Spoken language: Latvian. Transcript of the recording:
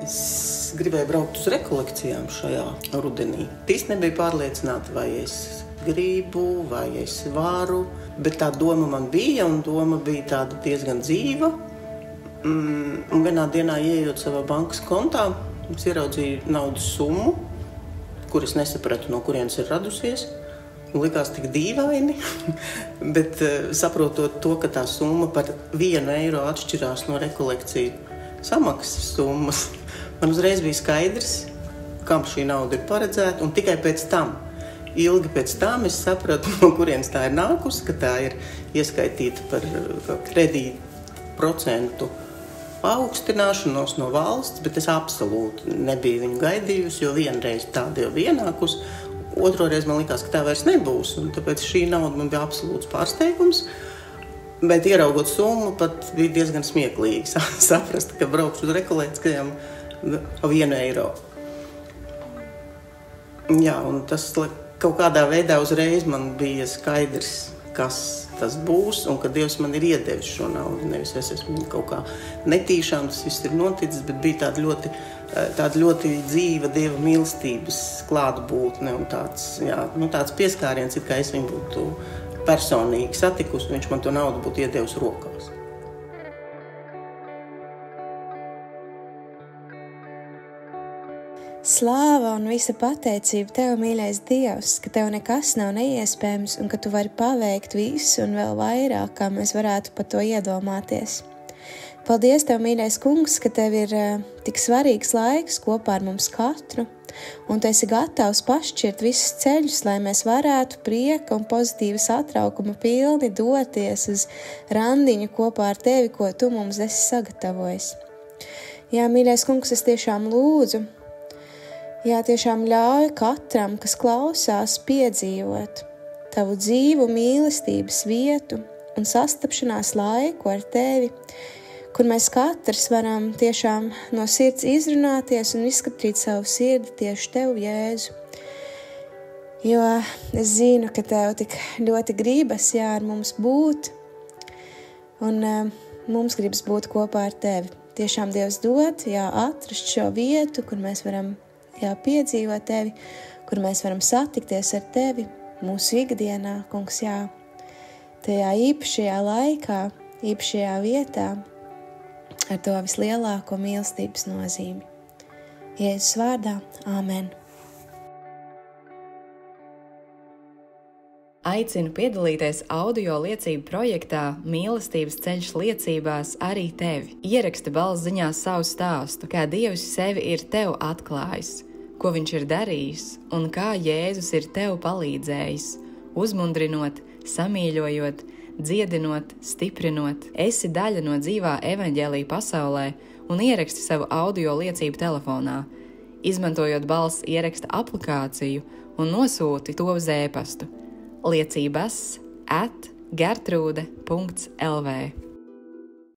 Es gribēju braukt uz rekolekcijām šajā rudenī. Tīs nebija pārliecināta, vai es gribu, vai es varu, bet tā doma man bija, un doma bija tāda diezgan dzīva. Un vienā dienā, ieejot savā bankas kontā, es ieraudzīju naudas summu, kuras nesapratu, no kurienes ir radusies. Likās tik dīvaini, bet saprotot to, ka tā summa par 1 eiro atšķirās no rekolekciju samaksas summas, man uzreiz bija skaidrs, kam šī nauda ir paredzēta, un tikai pēc tam, ilgi pēc tam es sapratu, no kurienes tā ir nākusi, ka tā ir ieskaitīta par kredītu procentu paaugstināšanos no valsts, bet es absolūti nebiju viņu gaidījusi, jo vienreiz tāda jau ienākusi. Otroreiz man likās, ka tā vairs nebūs, un tāpēc šī nauda man bija absolūts pārsteigums. Bet ieraugot summu, pat bija diezgan smieklīgi saprast, ka braukšu uz rekolekcijām 1 eiro. Jā, un tas kaut kādā veidā uzreiz man bija skaidrs, kas tas būs, un ka Dievs man ir iedevis šo naudu. Nevis es esmu kaut kā netīšām, tas viss ir noticis, bet bija tāda ļoti dzīva Dieva mīlestības klātbūtne un tāds pieskāriens, it kā es viņu būtu personīgi satikusi, un viņš man to naudu būtu iedevis rokās. Slāva un visa pateicība Tev, mīļais Dievs, ka Tev nekas nav neiespējams un ka Tu vari paveikt visu un vēl vairāk, kā mēs varētu par to iedomāties. Paldies Tev, mīļais Kungs, ka Tev ir tik svarīgs laiks kopā ar mums katru, un Tu esi gatavs pašķirt visus ceļus, lai mēs varētu prieka un pozitīvas atraukuma pilni doties uz randiņu kopā ar Tevi, ko Tu mums esi sagatavojis. Jā, mīļais Kungs, es tiešām lūdzu, tiešām ļauj katram, kas klausās, piedzīvot Tavu dzīvu mīlestības vietu un sastapšanās laiku ar Tevi, kur mēs katrs varam tiešām no sirds izrunāties un izskatīt savu sirdi tieši Tev, Jēzu. Jo es zinu, ka Tev tik ļoti gribas, ar mums būt, un mums gribas būt kopā ar Tevi. Tiešām Dievs dod, atrast šo vietu, kur mēs varam piedzīvot Tevi, kur mēs varam satikties ar Tevi mūsu ikdienā, Kungs, tajā īpašajā laikā, īpašajā vietā, ar to vislielāko mīlestības nozīmi. Jēzus vārdā, āmen. Aicinu piedalīties audio liecību projektā Mīlestības ceļš liecībās arī tevi. Ieraksti balss ziņās savu stāstu, kā Dievs sevi ir tev atklājis, ko viņš ir darījis un kā Jēzus ir tev palīdzējis, uzmundrinot, samīļojot, dziedinot, stiprinot. Esi daļa no dzīvā evaņģēlija pasaulē un ieraksti savu audio liecību telefonā, izmantojot balss ieraksta aplikāciju un nosūti to uz e-pastu liecības@gertrude.lv.